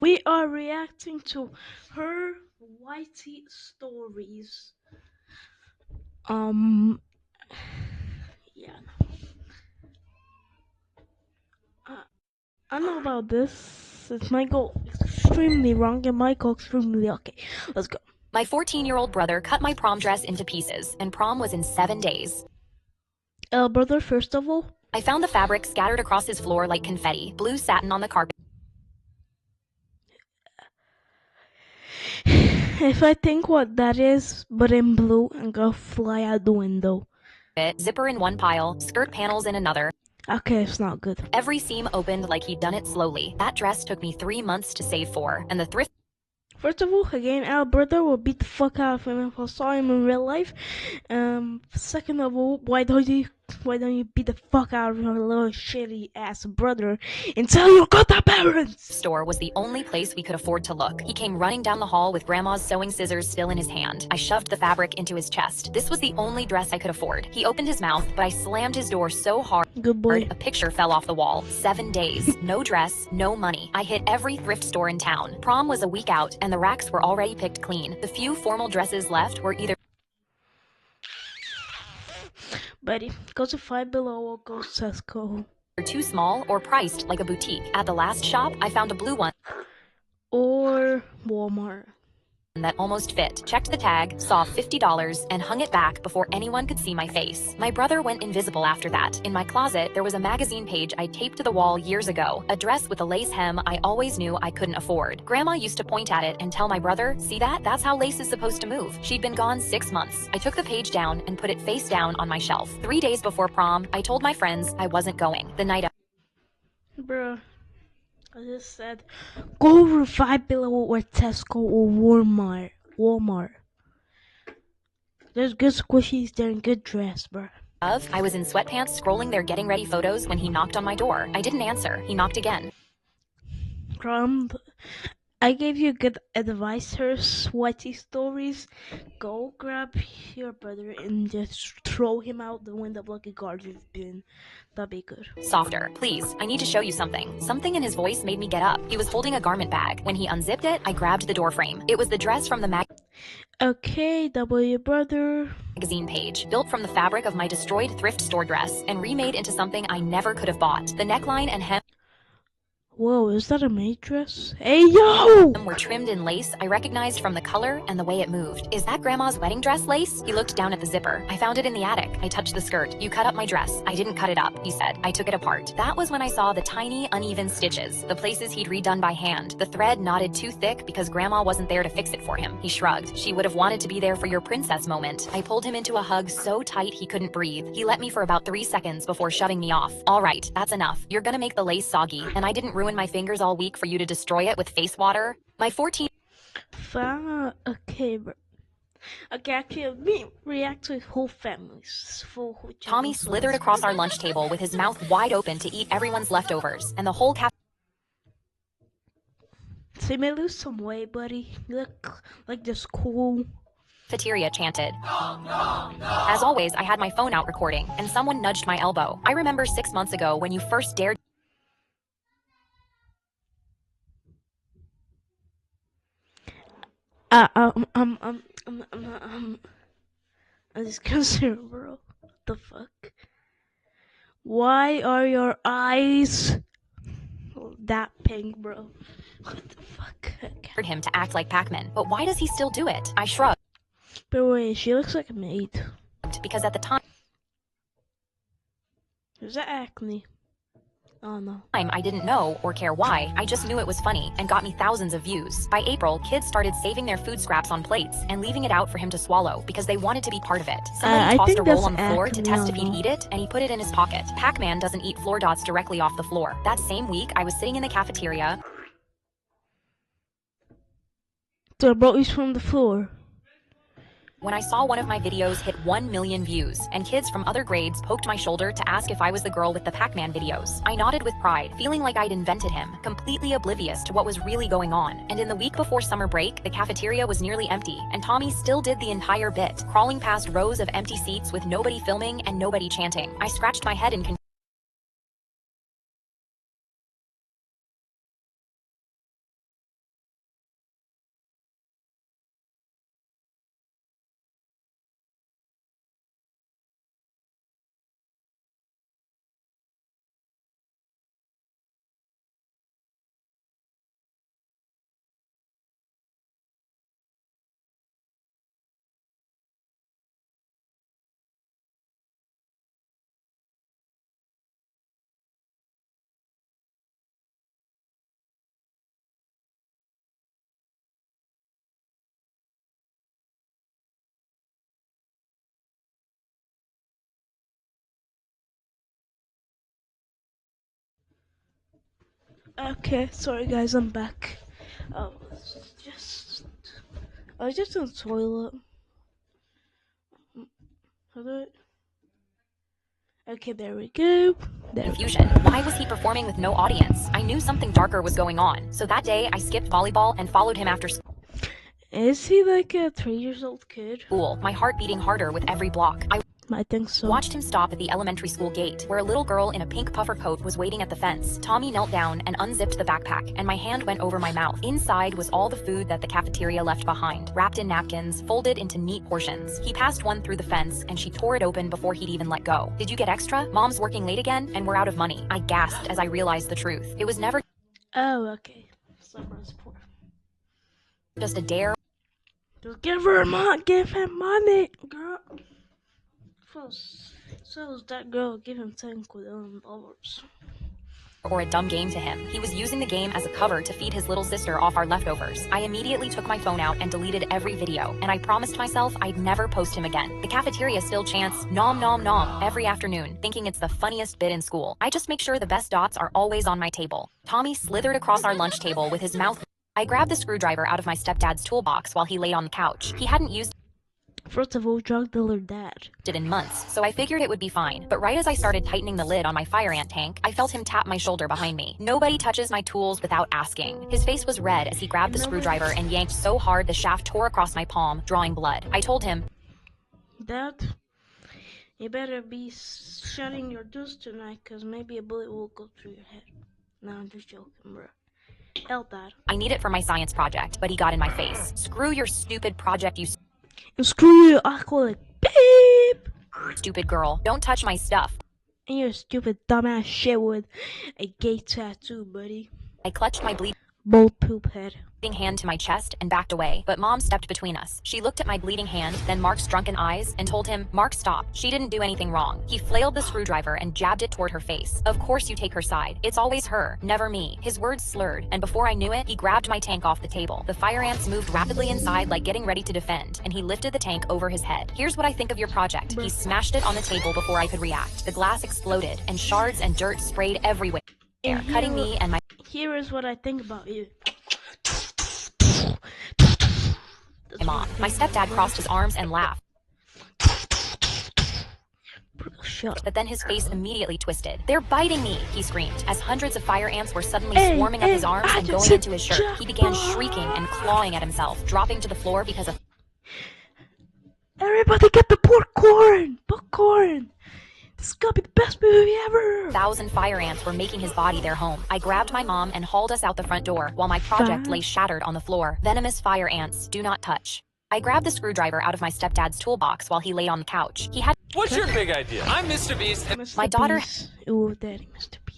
We are reacting to her Whitey stories. Um, yeah, uh, I know about this. It might go extremely wrong. It might go extremely okay. Let's go. My 14-year-old brother cut my prom dress into pieces, and prom was in 7 days. Brother, first of all, I found the fabric scattered across his floor like confetti, blue satin on the carpet, if I think what that is, but in blue, I'm gonna fly out the window. zipper in one pile, skirt panels in another. Okay, it's not good. Every seam opened like he'd done it slowly. That dress took me 3 months to save for, and the thrift First of all, again, our brother will beat the fuck out of him if I saw him in real life. Second of all, why don't you beat the fuck out of your little shitty ass brother and tell your goddamn parents? store was the only place we could afford to look. He came running down the hall with Grandma's sewing scissors still in his hand. I shoved the fabric into his chest. This was the only dress I could afford. He opened his mouth, but I slammed his door so hard Good boy. a picture fell off the wall. 7 days. No dress, no money. I hit every thrift store in town. Prom was a week out, and the racks were already picked clean. The few formal dresses left were either Buddy, go to Five Below or go to Tesco too small or priced like a boutique. At the last shop, I found a blue one or Walmart. that almost fit. Checked the tag, saw $50, and hung it back before anyone could see my face. My brother went invisible after that. In my closet, there was a magazine page I taped to the wall years ago, a dress with a lace hem I always knew I couldn't afford. Grandma used to point at it and tell my brother, "See that? That's how lace is supposed to move." She'd been gone 6 months. I took the page down and put it face down on my shelf. 3 days before prom, I told my friends I wasn't going. The night Bruh, I just said go to Five Below or Tesco or Walmart. There's good squishies there and good dress, bruh. I was in sweatpants scrolling their getting ready photos when he knocked on my door. I didn't answer. He knocked again. Crumb, I gave you good advice, her sweaty stories. Go grab your brother and just throw him out the window like a garbage bin. That'd be good. Softer. Please, I need to show you something. Something in his voice made me get up. He was holding a garment bag. When he unzipped it, I grabbed the door frame. It was the dress from the Okay, W brother. magazine page, built from the fabric of my destroyed thrift store dress and remade into something I never could have bought. The neckline and hem Whoa, is that a maid dress? Hey yo! were trimmed in lace I recognized from the color and the way it moved. "Is that Grandma's wedding dress lace?" He looked down at the zipper. "I found it in the attic." I touched the skirt. "You cut up my dress." "I didn't cut it up," he said. "I took it apart." That was when I saw the tiny, uneven stitches, the places he'd redone by hand. The thread knotted too thick because Grandma wasn't there to fix it for him. He shrugged. "She would have wanted to be there for your princess moment." I pulled him into a hug so tight he couldn't breathe. He let me for about 3 seconds before shoving me off. "All right, that's enough. You're gonna make the lace soggy, and I didn't ruin my fingers all week for you to destroy it with face water." My 14 Okay, bro. Okay, actually, me react to his whole family's full whole Tommy slithered across our lunch table with his mouth wide open to eat everyone's leftovers, and the whole So you may lose some weight, buddy. You look like this cool. cafeteria chanted. As always, I had my phone out recording, and someone nudged my elbow. "I remember 6 months ago when you first dared Uh, um, um, um, um, um, um, I'm just concerned, bro. What the fuck? Why are your eyes that pink, bro? What the fuck? him to act like Pac-Man. But why does he still do it?" I shrugged, But wait, she looks like a maid. because at the time Is that acne? Oh no. I didn't know or care why. I just knew it was funny and got me thousands of views. By April, kids started saving their food scraps on plates and leaving it out for him to swallow because they wanted to be part of it. Somebody I tossed think a roll that's on the floor to acne, test if I he'd don't eat it, and he put it in his pocket. Pac-Man doesn't eat floor dots directly off the floor. That same week, I was sitting in the cafeteria So I brought these from the floor. when I saw one of my videos hit 1 million views, and kids from other grades poked my shoulder to ask if I was the girl with the Pac-Man videos. I nodded with pride, feeling like I'd invented him, completely oblivious to what was really going on. And in the week before summer break, the cafeteria was nearly empty, and Tommy still did the entire bit, crawling past rows of empty seats with nobody filming and nobody chanting. I scratched my head in Okay, sorry guys, I'm back. Oh, just I was just in the toilet. Hello? Okay, there we go. There. Confusion. Why was he performing with no audience? I knew something darker was going on. So that day, I skipped volleyball and followed him after Is he like a 3 years old kid? school, my heart beating harder with every block. I think so. Watched him stop at the elementary school gate, where a little girl in a pink puffer coat was waiting at the fence. Tommy knelt down and unzipped the backpack, and my hand went over my mouth. Inside was all the food that the cafeteria left behind, wrapped in napkins, folded into neat portions. He passed one through the fence, and she tore it open before he'd even let go. Did you get extra? Mom's working late again, and we're out of money. I gasped as I realized the truth. It was never Oh, okay. Someone's poor. just a dare Just give him money, girl. So that girl give him $10,000. or a dumb game to him. He was using the game as a cover to feed his little sister off our leftovers. I immediately took my phone out and deleted every video, and I promised myself I'd never post him again. The cafeteria still chants nom nom nom every afternoon, thinking it's the funniest bit in school. I just make sure the best dots are always on my table. Tommy slithered across our lunch table with his mouth. I grabbed the screwdriver out of my stepdad's toolbox while he lay on the couch. He hadn't used First of all, drug dealer dad. it in months, so I figured it would be fine. But right as I started tightening the lid on my fire ant tank, I felt him tap my shoulder behind me. Nobody touches my tools without asking. His face was red as he grabbed the screwdriver and yanked so hard the shaft tore across my palm, drawing blood. I told him, Dad, you better be shutting your doors tonight, cause maybe a bullet will go through your head. No, I'm just joking, bro. Hell, Dad. I need it for my science project, but he got in my face. Screw your stupid project, you And screw you, I call it beep. stupid girl. Don't touch my stuff. And your stupid dumbass shit with a gay tattoo, buddy. I clutched my Bold poop head. bleeding hand to my chest and backed away, but Mom stepped between us. She looked at my bleeding hand, then Mark's drunken eyes, and told him, Mark, stop. She didn't do anything wrong. He flailed the screwdriver and jabbed it toward her face. Of course you take her side. It's always her, never me. His words slurred, and before I knew it, he grabbed my tank off the table. The fire ants moved rapidly inside like getting ready to defend, and he lifted the tank over his head. Here's what I think of your project. He smashed it on the table before I could react. The glass exploded, and shards and dirt sprayed everywhere, And cutting me and my Here is what I think about you. mom. My stepdad crossed his arms and laughed, Shut up. but then his face immediately twisted. They're biting me, he screamed, as hundreds of fire ants were suddenly Hey, swarming up his arms I and just going into his shirt. said He began jump. shrieking and clawing at himself, dropping to the floor because a Everybody get the popcorn! Popcorn! This is gonna be the best movie ever! 1,000 fire ants were making his body their home. I grabbed my mom and hauled us out the front door, while my project lay shattered on the floor. Venomous fire ants, do not touch. I grabbed the screwdriver out of my stepdad's toolbox while he lay on the couch. He had What's your big idea? I'm Mr. Beast. Mr. My daughter- Beast. Ooh, daddy, Mr. Beast.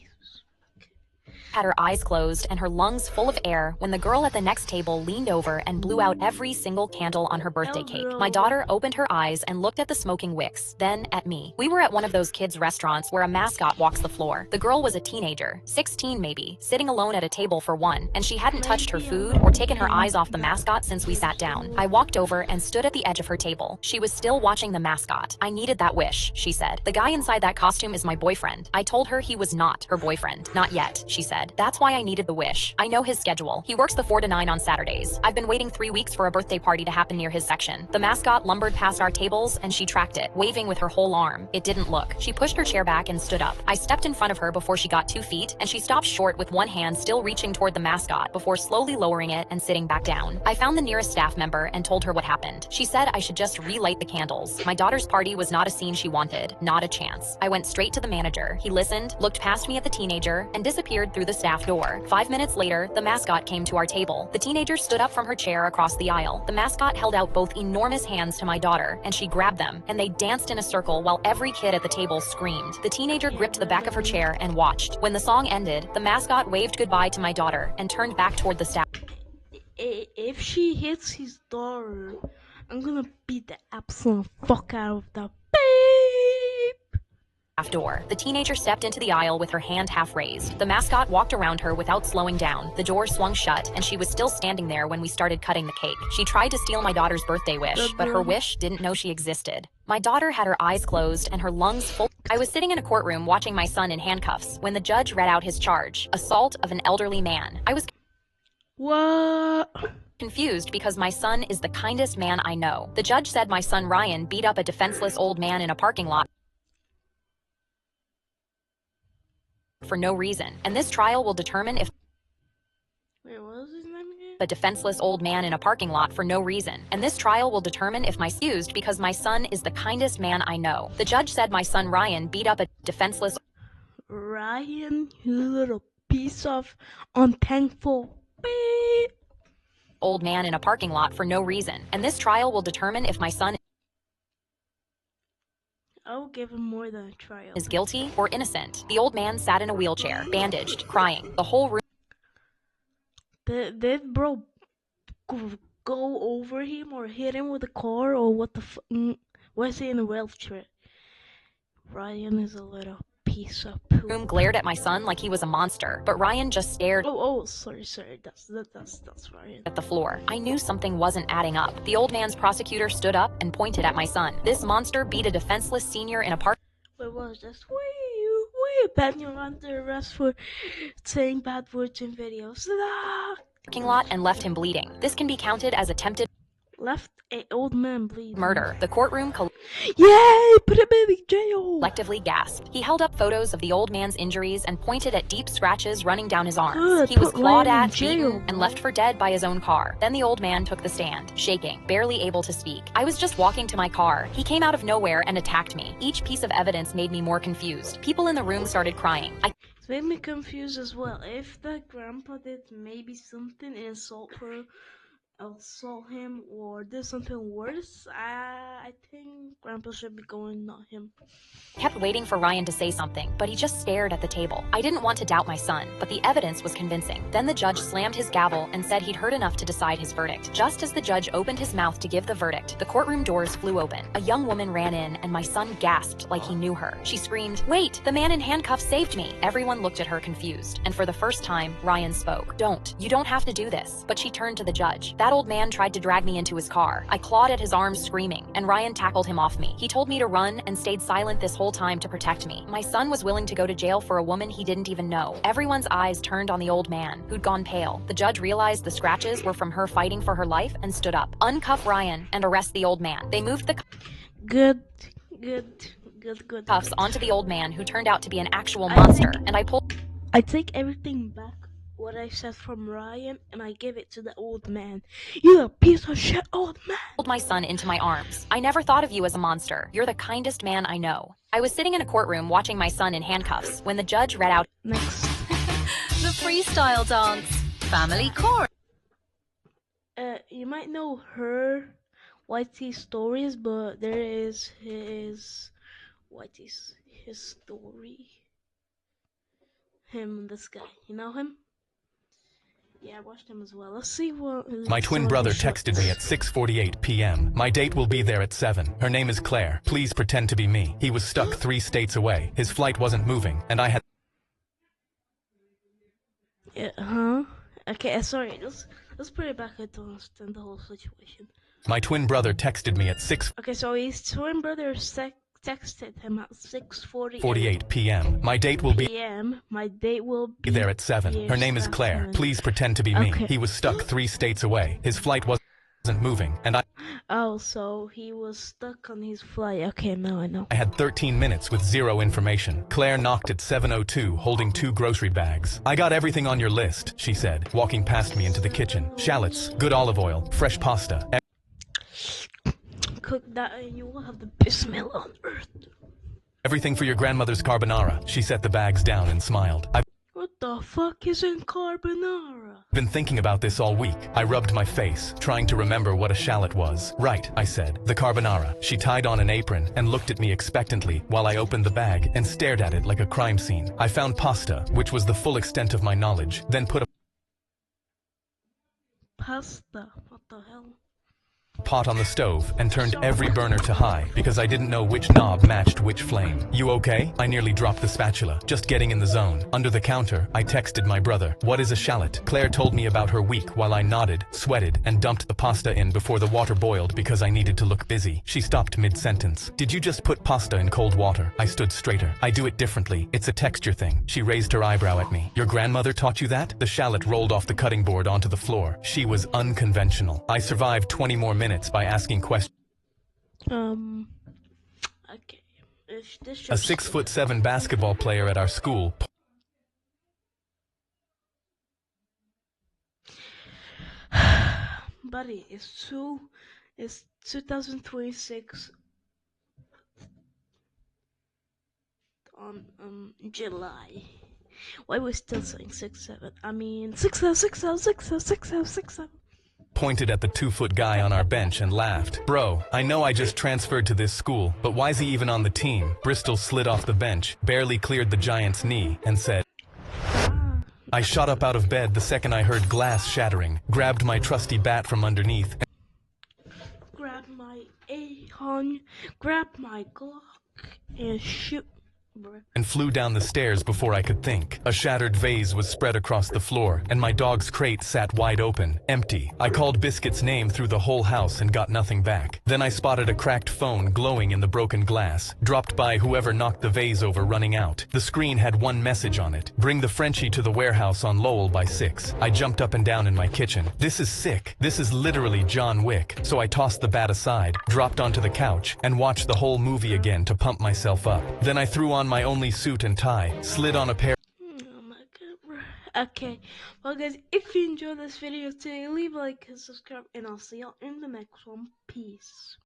her eyes closed and her lungs full of air when the girl at the next table leaned over and blew out every single candle on her birthday cake. My daughter opened her eyes and looked at the smoking wicks, then at me. We were at one of those kids' restaurants where a mascot walks the floor. The girl was a teenager, 16 maybe, sitting alone at a table for one, and she hadn't touched her food or taken her eyes off the mascot since we sat down. I walked over and stood at the edge of her table. She was still watching the mascot. I needed that wish, she said. The guy inside that costume is my boyfriend. I told her he was not her boyfriend. Not yet, she said. That's why I needed the wish. I know his schedule. He works the 4 to 9 on Saturdays. I've been waiting 3 weeks for a birthday party to happen near his section. The mascot lumbered past our tables and she tracked it, waving with her whole arm. It didn't look. She pushed her chair back and stood up. I stepped in front of her before she got 2 feet, and she stopped short with one hand still reaching toward the mascot before slowly lowering it and sitting back down. I found the nearest staff member and told her what happened. She said I should just relight the candles. My daughter's party was not a scene she wanted. Not a chance. I went straight to the manager. He listened, looked past me at the teenager, and disappeared through the staff door. 5 minutes later, the mascot came to our table. The teenager stood up from her chair across the aisle. The mascot held out both enormous hands to my daughter, and she grabbed them, and they danced in a circle while every kid at the table screamed. The teenager gripped the back of her chair and watched. When the song ended, the mascot waved goodbye to my daughter and turned back toward the staff. If she hits his daughter, I'm gonna beat the absolute fuck out of the babe. door. The teenager stepped into the aisle with her hand half raised. The mascot walked around her without slowing down. The door swung shut, and she was still standing there when we started cutting the cake. She tried to steal my daughter's birthday wish, but her wish didn't know she existed. My daughter had her eyes closed and her lungs full. I was sitting in a courtroom watching my son in handcuffs when the judge read out his charge: assault of an elderly man. I was What? confused because my son is the kindest man I know. The judge said my son Ryan beat up a defenseless old man in a parking lot for no reason, and this trial will determine if Wait, what was his name again? a defenseless old man in a parking lot for no reason, and this trial will determine if my used because my son is the kindest man I know. The judge said my son Ryan beat up a defenseless Ryan, you little piece of unthankful beep. old man in a parking lot for no reason, and this trial will determine if my son I will give him more than a trial. is guilty or innocent. The old man sat in a wheelchair, bandaged, crying. The whole room Did bro go over him or hit him with a car or what the fuck? Why is he in a wheelchair? Ryan is a little piece of poop. glared at my son like he was a monster, but Ryan just stared Oh, sorry. That's Ryan. at the floor. I knew something wasn't adding up. The old man's prosecutor stood up and pointed at my son. This monster beat a defenseless senior in a parking Wait, what was this? We ban you under arrest for saying bad words in videos. lot and left him bleeding. This can be counted as attempted Left an old man bleeding. murder. The courtroom Yay! Put him in jail. collectively gasped. He held up photos of the old man's injuries and pointed at deep scratches running down his arms. Good, He was put clawed Ryan in at, jail, beaten, and bro. left for dead by his own car. Then the old man took the stand, shaking, barely able to speak. I was just walking to my car. He came out of nowhere and attacked me. Each piece of evidence made me more confused. People in the room started crying. I It made me confused as well. If the grandpa did maybe something and assault him or did something worse, I think grandpa should be going, not him. kept waiting for Ryan to say something, but he just stared at the table. I didn't want to doubt my son, but the evidence was convincing. Then the judge slammed his gavel and said he'd heard enough to decide his verdict. Just as the judge opened his mouth to give the verdict, the courtroom doors flew open. A young woman ran in, and my son gasped like he knew her. She screamed, "Wait, the man in handcuffs saved me!" Everyone looked at her confused, and for the first time, Ryan spoke. You don't have to do this." But she turned to the judge. That old man tried to drag me into his car. I clawed at his arms screaming, and Ryan tackled him off me. He told me to run and stayed silent this whole time to protect me. My son was willing to go to jail for a woman he didn't even know. Everyone's eyes turned on the old man, who'd gone pale. The judge realized the scratches were from her fighting for her life and stood up. "Uncuff Ryan and arrest the old man." They moved the Good. cuffs onto the old man, who turned out to be an actual I monster, think- and I pulled I take everything back what I said from Ryan and I give it to the old man. You a piece of shit old man. my son into my arms. "I never thought of you as a monster. You're the kindest man I know." I was sitting in a courtroom watching my son in handcuffs when the judge read out Next. The freestyle dance. Family chorus. You might know her Whitey's stories, but there is his story. This guy. You know him? Yeah, I watched him as well. Let's see what. My twin brother texted me at 6:48 p.m. My date will be there at 7. Her name is Claire. Please pretend to be me. He was stuck 3 states away. His flight wasn't moving, and I had Okay, sorry. Let's put it back. I don't understand the whole situation. My twin brother texted me at 6:48 Okay, so his twin brother texted him at 6:48 p.m. My date will be p.m. My date will be there at 7. Her name is Claire. Please pretend to be me. Okay. He was stuck 3 states away. His flight wasn't moving, and Oh, so he was stuck on his flight. Okay, now I know. I had 13 minutes with zero information. Claire knocked at 7:02 holding 2 grocery bags. "I got everything on your list," she said, walking past me into the kitchen. "Shallots, good olive oil, fresh pasta. Cook that and you will have the best smell on earth. Everything for your grandmother's carbonara." She set the bags down and smiled. "I've What the fuck is in carbonara? been thinking about this all week." I rubbed my face, trying to remember what a shallot was. "Right," I said, "the carbonara." She tied on an apron and looked at me expectantly while I opened the bag and stared at it like a crime scene. I found pasta, which was the full extent of my knowledge, then put a Pasta. What the hell? pot on the stove and turned every burner to high because I didn't know which knob matched which flame. You okay? I nearly dropped the spatula, just getting in the zone. Under the counter, I texted my brother, "What is a shallot?" Claire told me about her week while I nodded, sweated, and dumped the pasta in before the water boiled because I needed to look busy. She stopped mid-sentence. "Did you just put pasta in cold water?" I stood straighter. "I do it differently. It's a texture thing." She raised her eyebrow at me. "Your grandmother taught you that?" The shallot rolled off the cutting board onto the floor. She was unconventional. I survived 20 more minutes by asking questions. Okay. This A 6'7" basketball player at our school. Buddy, it's 2026 on July. Why are we still saying 6'7"? I mean 6'7". Pointed at the 2-foot guy on our bench and laughed. "Bro, I know I just transferred to this school, but why's he even on the team?" Bristol slid off the bench, barely cleared the giant's knee, and said, I shot up out of bed the second I heard glass shattering, grabbed my trusty bat from underneath, Grab my A-hon, grab my Glock, and shoot, bruh. and flew down the stairs before I could think. A shattered vase was spread across the floor, and my dog's crate sat wide open, empty. I called Biscuit's name through the whole house and got nothing back. Then I spotted a cracked phone glowing in the broken glass, dropped by whoever knocked the vase over running out. The screen had one message on it: "Bring the Frenchie to the warehouse on Lowell by 6. I jumped up and down in my kitchen. This is sick. This is literally John Wick. So I tossed the bat aside, dropped onto the couch, and watched the whole movie again to pump myself up. Then I threw on my only suit and tie, slid on a pair Oh my god, bruh. Okay, well guys, if you enjoyed this video today, leave a like and subscribe, and I'll see y'all in the next one. Peace.